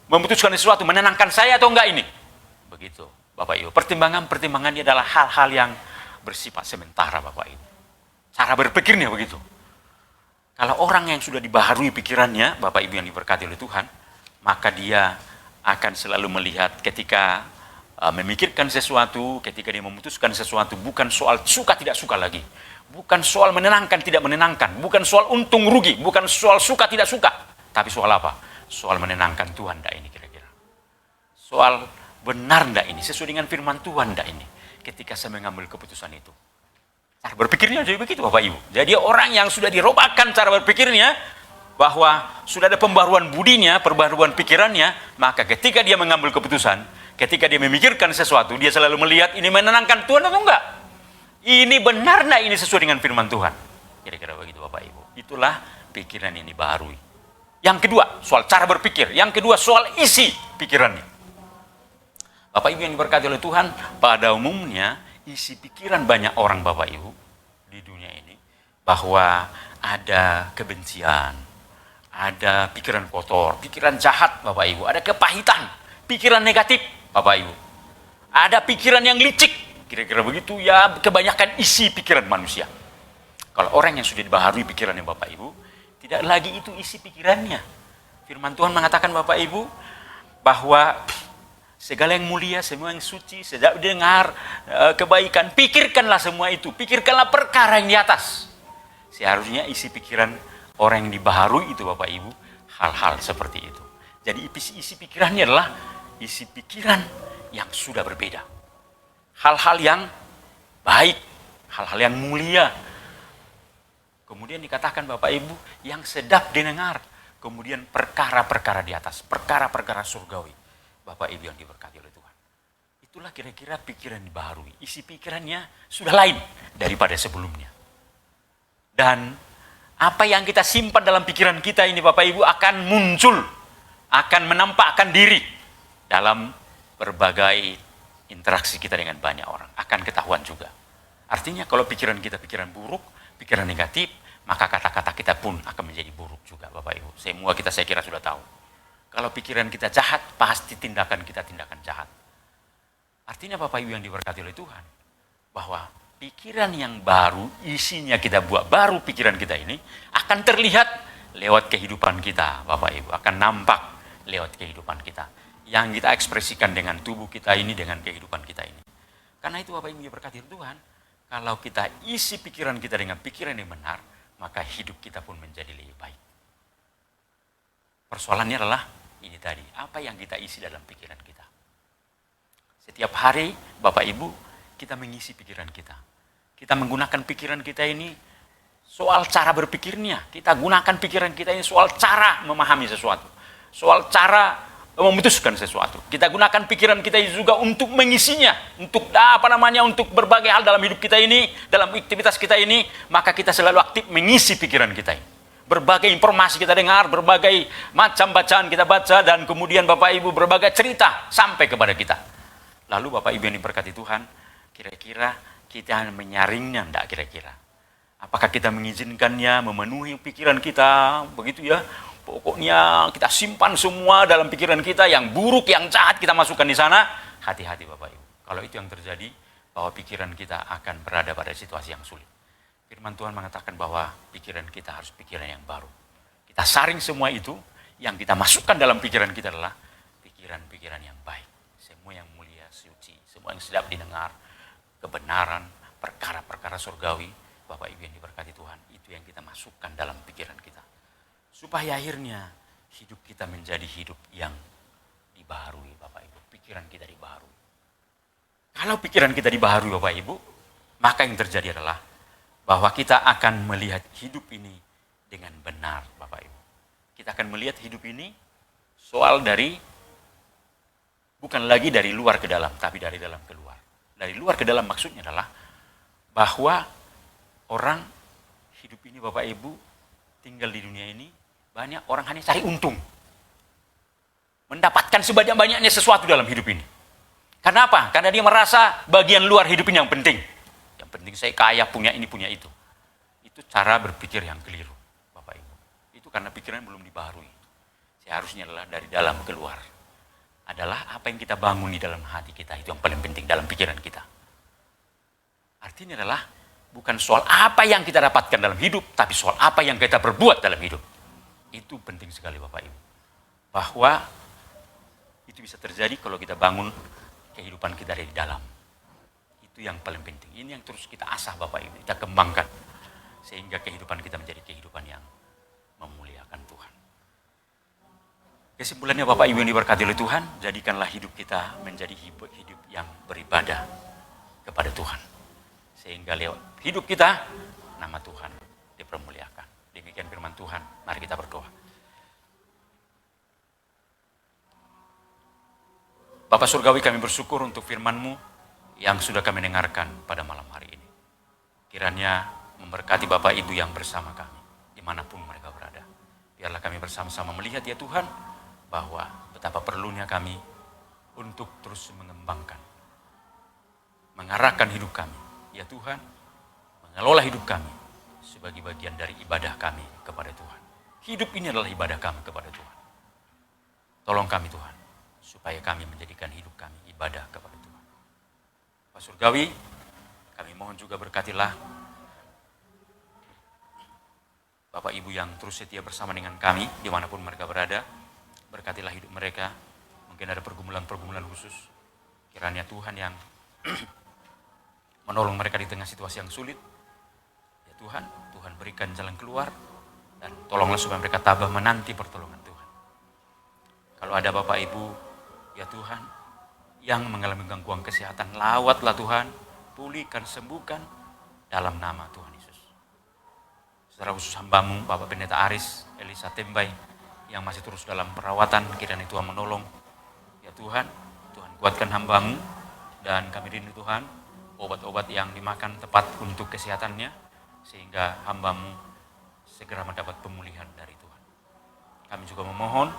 memutuskan sesuatu, menenangkan saya atau enggak ini? Begitu Bapak Ibu. Pertimbangannya adalah hal-hal yang bersifat sementara Bapak Ibu. Cara berpikirnya begitu. Kalau orang yang sudah dibaharui pikirannya, Bapak Ibu yang diberkati oleh Tuhan, maka dia akan selalu melihat ketika memikirkan sesuatu, ketika dia memutuskan sesuatu, bukan soal suka tidak suka lagi. Bukan soal menenangkan tidak menenangkan. Bukan soal untung rugi. Bukan soal suka tidak suka. Tapi soal apa? Soal menenangkan Tuhan enggak ini kira-kira. Soal benar enggak ini? Sesuai dengan firman Tuhan enggak ini? Ketika saya mengambil keputusan itu. Cara berpikirnya jadi begitu Bapak Ibu. Jadi orang yang sudah dirobahkan cara berpikirnya, bahwa sudah ada pembaruan budinya, perbaruan pikirannya, maka ketika dia mengambil keputusan, ketika dia memikirkan sesuatu, dia selalu melihat ini menenangkan Tuhan atau enggak? Ini benar enggak ini sesuai dengan firman Tuhan? Kira-kira begitu Bapak Ibu. Itulah pikiran yang dibaharui. Yang kedua, soal cara berpikir. Yang kedua, soal isi pikirannya. Bapak Ibu yang diberkati oleh Tuhan, pada umumnya isi pikiran banyak orang Bapak Ibu di dunia ini, bahwa ada kebencian, ada pikiran kotor, pikiran jahat Bapak Ibu, ada kepahitan, pikiran negatif Bapak Ibu. Ada pikiran yang licik, kira-kira begitu ya, kebanyakan isi pikiran manusia. Kalau orang yang sudah dibaharui pikirannya Bapak Ibu, tidak lagi itu isi pikirannya. Firman Tuhan mengatakan Bapak Ibu, bahwa segala yang mulia, semua yang suci, sedap dengar, kebaikan, pikirkanlah semua itu, pikirkanlah perkara yang di atas. Seharusnya isi pikiran orang yang dibaharui itu Bapak Ibu, hal-hal seperti itu. Jadi isi pikirannya adalah isi pikiran yang sudah berbeda. Hal-hal yang baik, hal-hal yang mulia. Kemudian dikatakan Bapak Ibu, yang sedap didengar. Kemudian perkara-perkara di atas, perkara-perkara surgawi. Bapak Ibu yang diberkati oleh Tuhan. Itulah kira-kira pikiran dibaharui. Isi pikirannya sudah lain daripada sebelumnya. Dan apa yang kita simpan dalam pikiran kita ini Bapak Ibu akan muncul, akan menampakkan diri dalam berbagai interaksi kita dengan banyak orang. Akan ketahuan juga. Artinya kalau pikiran kita pikiran buruk, pikiran negatif, maka kata-kata kita pun akan menjadi buruk juga Bapak Ibu. Semua kita saya kira sudah tahu. Kalau pikiran kita jahat, pasti tindakan kita tindakan jahat. Artinya Bapak Ibu yang diberkati oleh Tuhan, bahwa pikiran yang baru, isinya kita buat baru pikiran kita ini, akan terlihat lewat kehidupan kita Bapak Ibu. Akan nampak lewat kehidupan kita. Yang kita ekspresikan dengan tubuh kita ini, dengan kehidupan kita ini. Karena itu Bapak Ibu diberkati Tuhan, kalau kita isi pikiran kita dengan pikiran yang benar, maka hidup kita pun menjadi lebih baik. Persoalannya adalah ini tadi, apa yang kita isi dalam pikiran kita. Setiap hari Bapak Ibu kita mengisi pikiran kita. Kita menggunakan pikiran kita ini soal cara berpikirnya. Kita gunakan pikiran kita ini soal cara memahami sesuatu. Soal cara memutuskan sesuatu. Kita gunakan pikiran kita ini juga untuk mengisinya. Untuk untuk berbagai hal dalam hidup kita ini, dalam aktivitas kita ini. Maka kita selalu aktif mengisi pikiran kita ini. Berbagai informasi kita dengar, berbagai macam bacaan kita baca, dan kemudian Bapak Ibu berbagai cerita sampai kepada kita. Lalu Bapak Ibu yang diberkati Tuhan, kira-kira kita menyaringnya enggak kira-kira? Apakah kita mengizinkannya memenuhi pikiran kita, begitu ya? Pokoknya kita simpan semua dalam pikiran kita, yang buruk, yang jahat kita masukkan di sana. Hati-hati Bapak Ibu. Kalau itu yang terjadi, bahwa pikiran kita akan berada pada situasi yang sulit. Firman Tuhan mengatakan bahwa pikiran kita harus pikiran yang baru. Kita saring semua itu, yang kita masukkan dalam pikiran kita adalah pikiran-pikiran yang baik. Semua yang mulia, suci, semua yang sedap didengar, kebenaran, perkara-perkara surgawi, Bapak Ibu yang diberkati Tuhan, itu yang kita masukkan dalam pikiran kita. Supaya akhirnya hidup kita menjadi hidup yang dibaharui Bapak Ibu. Pikiran kita dibaharui. Kalau pikiran kita dibaharui Bapak Ibu, maka yang terjadi adalah bahwa kita akan melihat hidup ini dengan benar Bapak Ibu. Kita akan melihat hidup ini soal dari, bukan lagi dari luar ke dalam, tapi dari dalam ke luar. Dari luar ke dalam maksudnya adalah bahwa orang hidup ini Bapak Ibu tinggal di dunia ini, banyak orang hanya cari untung. Mendapatkan sebanyak-banyaknya sesuatu dalam hidup ini. Karena apa? Karena dia merasa bagian luar hidup ini yang penting. Yang penting saya kaya, punya ini, punya itu. Itu cara berpikir yang keliru Bapak Ibu. Itu karena pikiran belum dibaharui. Seharusnya adalah dari dalam keluar. Adalah apa yang kita bangun di dalam hati kita, itu yang paling penting dalam pikiran kita. Artinya adalah bukan soal apa yang kita dapatkan dalam hidup, tapi soal apa yang kita perbuat dalam hidup. Itu penting sekali Bapak Ibu. Bahwa itu bisa terjadi kalau kita bangun kehidupan kita dari dalam. Itu yang paling penting. Ini yang terus kita asah Bapak Ibu, kita kembangkan. Sehingga kehidupan kita menjadi kehidupan yang memuliakan Tuhan. Kesimpulannya Bapak Ibu yang diberkati oleh Tuhan, jadikanlah hidup kita menjadi hidup yang beribadah kepada Tuhan. Sehingga lewat hidup kita, nama Tuhan dipermuliakan. Demikian firman Tuhan, mari kita berdoa. Bapa Surgawi, kami bersyukur untuk firman-Mu yang sudah kami dengarkan pada malam hari ini. Kiranya memberkati Bapak Ibu yang bersama kami, dimanapun mereka berada. Biarlah kami bersama-sama melihat ya Tuhan, bahwa betapa perlunya kami untuk terus mengembangkan, mengarahkan hidup kami, ya Tuhan, mengelola hidup kami sebagai bagian dari ibadah kami kepada Tuhan. Hidup ini adalah ibadah kami kepada Tuhan. Tolong kami Tuhan, supaya kami menjadikan hidup kami ibadah kepada Tuhan. Pak Surgawi, kami mohon juga berkatilah Bapak Ibu yang terus setia bersama dengan kami, dimanapun mereka berada. Berkatilah hidup mereka, mungkin ada pergumulan-pergumulan khusus. Kiranya Tuhan yang menolong mereka di tengah situasi yang sulit. Ya Tuhan, Tuhan berikan jalan keluar, dan tolonglah supaya mereka tabah menanti pertolongan Tuhan. Kalau ada Bapak Ibu, ya Tuhan, yang mengalami gangguan kesehatan, lawatlah Tuhan, pulihkan, sembuhkan dalam nama Tuhan Yesus. Secara khusus hamba-Mu, Bapak Pendeta Aris, Elisa Tembay, yang masih terus dalam perawatan, kiranya Tuhan menolong. Ya Tuhan, Tuhan kuatkan hamba-Mu, dan kami rindu Tuhan, obat-obat yang dimakan tepat untuk kesehatannya, sehingga hamba-Mu segera mendapat pemulihan dari Tuhan. Kami juga memohon,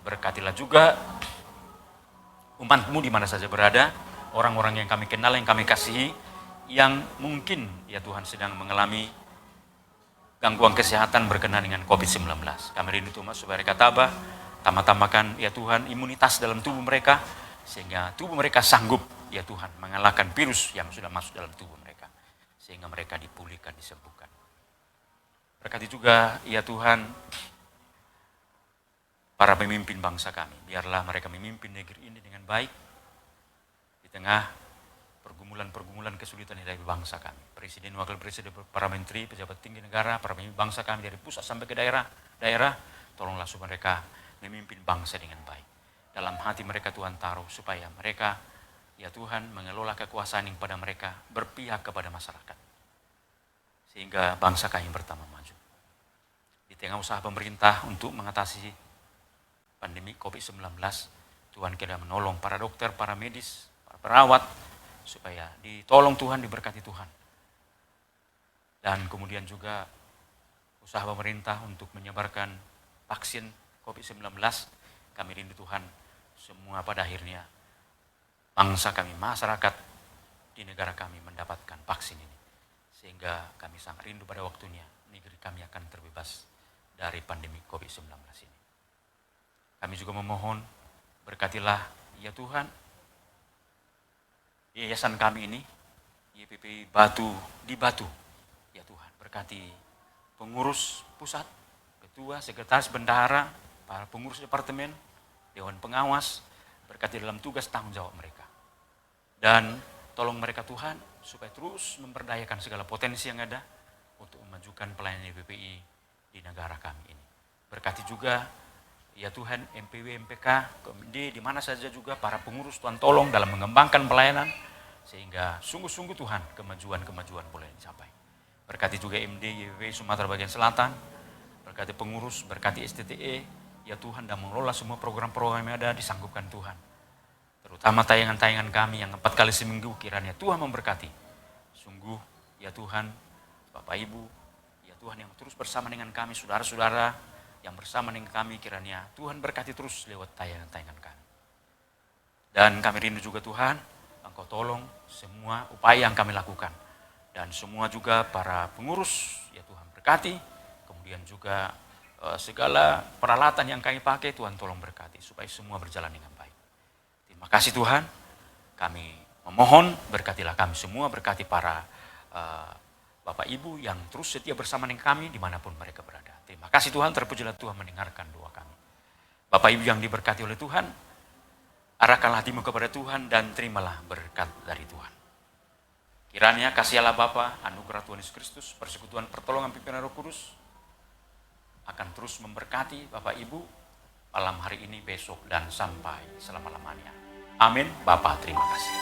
berkatilah juga umat-Mu di mana saja berada, orang-orang yang kami kenal, yang kami kasihi, yang mungkin ya Tuhan sedang mengalami gangguan kesehatan berkenaan dengan COVID-19. Kami rindu Tuhan supaya mereka tabah, tambah-tambahkan ya Tuhan imunitas dalam tubuh mereka, sehingga tubuh mereka sanggup ya Tuhan mengalahkan virus yang sudah masuk dalam tubuh mereka, sehingga mereka dipulihkan, disembuhkan. Berkati juga ya Tuhan para pemimpin bangsa kami, biarlah mereka memimpin negeri ini dengan baik di tengah pergumulan-pergumulan kesulitan dari bangsa kami. Presiden, wakil presiden, para menteri, pejabat tinggi negara, para pemimpin bangsa kami dari pusat sampai ke daerah, tolonglah supaya mereka memimpin bangsa dengan baik. Dalam hati mereka Tuhan taruh supaya mereka, ya Tuhan, mengelola kekuasaan yang pada mereka berpihak kepada masyarakat. Sehingga bangsa kami pertama maju. Di tengah usaha pemerintah untuk mengatasi pandemi COVID-19, Tuhan kira menolong para dokter, para medis, para perawat, supaya ditolong Tuhan, diberkati Tuhan. Dan kemudian juga usaha pemerintah untuk menyebarkan vaksin COVID-19, kami rindu Tuhan, semua pada akhirnya bangsa kami, masyarakat di negara kami mendapatkan vaksin ini. Sehingga kami sangat rindu pada waktunya negeri kami akan terbebas dari pandemi COVID-19 ini. Kami juga memohon, berkatilah ya Tuhan, yayasan kami ini, YPP di Batu, ya Tuhan, berkati pengurus pusat, ketua, sekretaris, bendahara, para pengurus departemen, dewan pengawas, berkati dalam tugas tanggung jawab mereka. Dan tolong mereka Tuhan, supaya terus memberdayakan segala potensi yang ada untuk memajukan pelayanan YPPI di negara kami ini. Berkati juga, ya Tuhan, MPW, MPK, KMD, di mana saja juga para pengurus Tuhan tolong dalam mengembangkan pelayanan, sehingga sungguh-sungguh Tuhan kemajuan boleh dicapai. Berkati juga MD, YPP Sumatera Bagian Selatan, berkati pengurus, berkati STTE, ya Tuhan, dan mengelola semua program-program yang ada, disanggupkan Tuhan. Terutama tayangan-tayangan kami yang 4 kali seminggu, kiranya Tuhan memberkati. Sungguh, ya Tuhan, Bapak Ibu, ya Tuhan yang terus bersama dengan kami, saudara-saudara, yang bersama dengan kami, kiranya Tuhan berkati terus lewat tayangan-tayangan kami. Dan kami rindu juga Tuhan, Engkau tolong semua upaya yang kami lakukan. Dan semua juga para pengurus, ya Tuhan berkati. Kemudian juga segala peralatan yang kami pakai, Tuhan tolong berkati, supaya semua berjalan dengan baik. Terima kasih Tuhan, kami memohon, berkatilah kami semua, berkati para Bapak Ibu yang terus setia bersama dengan kami dimanapun mereka berada. Terima kasih Tuhan, terpujilah Tuhan mendengarkan doa kami. Bapak Ibu yang diberkati oleh Tuhan, arahkanlah hatimu kepada Tuhan dan terimalah berkat dari Tuhan. Kiranya kasih Allah Bapa, anugerah Tuhan Yesus Kristus, persekutuan pertolongan pimpinan Roh Kudus akan terus memberkati Bapak Ibu malam hari ini, besok, dan sampai selama-lamanya. Amin. Bapak, terima kasih.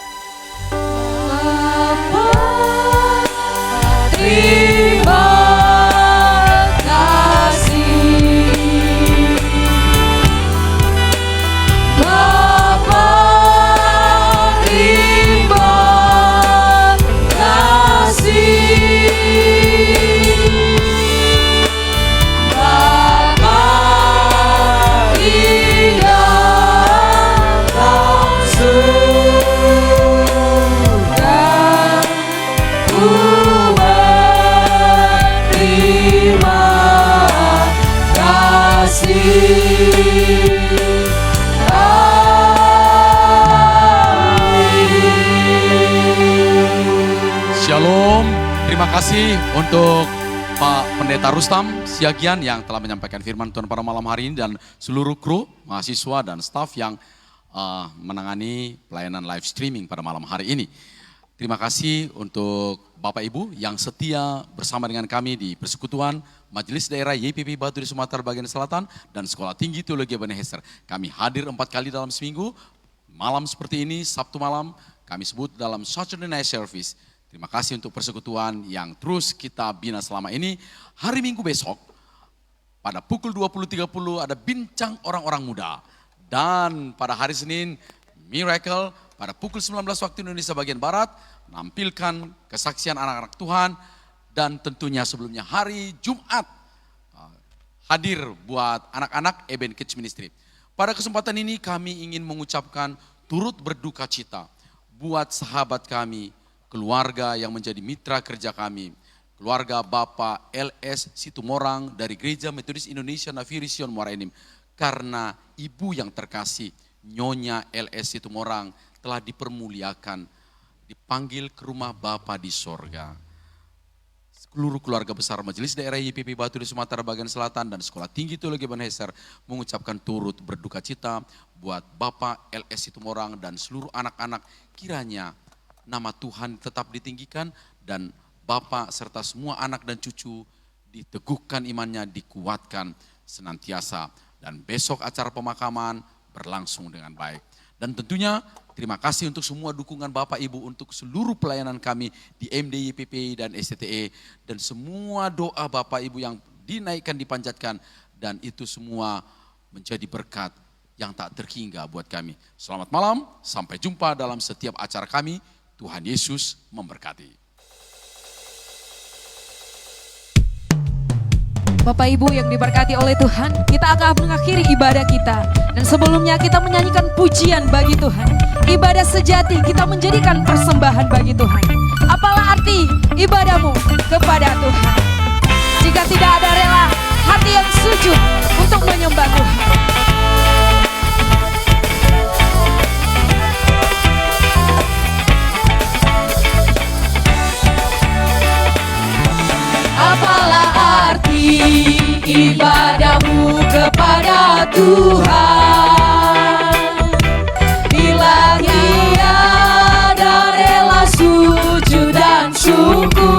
Terima kasih Bapa, terima kasih Bapa, yang kau sudah terima kasih. Shalom, terima kasih untuk Pak Pendeta Rustam Siagian yang telah menyampaikan firman Tuhan pada malam hari ini, dan seluruh kru, mahasiswa, dan staf yang menangani pelayanan live streaming pada malam hari ini. Terima kasih untuk Bapak Ibu yang setia bersama dengan kami di Persekutuan Majelis Daerah YPP Batu di Sumatera Bagian Selatan dan Sekolah Tinggi Teologi Ebenezer. Kami hadir 4 kali dalam seminggu, malam seperti ini, Sabtu malam, kami sebut dalam Saturday Night Service. Terima kasih untuk persekutuan yang terus kita bina selama ini. Hari Minggu besok, pada pukul 20.30 ada Bincang Orang-Orang Muda. Dan pada hari Senin, Miracle, pada pukul 19 waktu Indonesia bagian Barat, menampilkan kesaksian anak-anak Tuhan. Dan tentunya sebelumnya hari Jumat, hadir buat anak-anak Eben Kids Ministry. Pada kesempatan ini kami ingin mengucapkan turut berduka cita buat sahabat kami, keluarga yang menjadi mitra kerja kami, keluarga Bapak LS Situmorang dari Gereja Metodis Indonesia Nafiri Sion Muara Enim, karena ibu yang terkasih, Nyonya LS Situmorang, telah dipermuliakan, dipanggil ke rumah Bapa di sorga. Seluruh keluarga besar Majelis Daerah YPP Batu di Sumatera Bagian Selatan dan Sekolah Tinggi Teologi Ebenezer mengucapkan turut berduka cita buat Bapak LS Situmorang dan seluruh anak-anak, kiranya nama Tuhan tetap ditinggikan, dan Bapak serta semua anak dan cucu diteguhkan imannya, dikuatkan senantiasa. Dan besok acara pemakaman berlangsung dengan baik. Dan tentunya terima kasih untuk semua dukungan Bapak Ibu untuk seluruh pelayanan kami di MDYPP dan STTE. Dan semua doa Bapak Ibu yang dinaikkan, dipanjatkan, dan itu semua menjadi berkat yang tak terhingga buat kami. Selamat malam, sampai jumpa dalam setiap acara kami. Tuhan Yesus memberkati. Bapak Ibu yang diberkati oleh Tuhan, kita akan mengakhiri ibadah kita. Dan sebelumnya kita menyanyikan pujian bagi Tuhan. Ibadah sejati kita menjadikan persembahan bagi Tuhan. Apalah arti ibadahmu kepada Tuhan jika tidak ada rela hati yang sujud untuk menyembah Tuhan? Apalah arti ibadahmu kepada Tuhan bila tiada rela sujud dan syukur?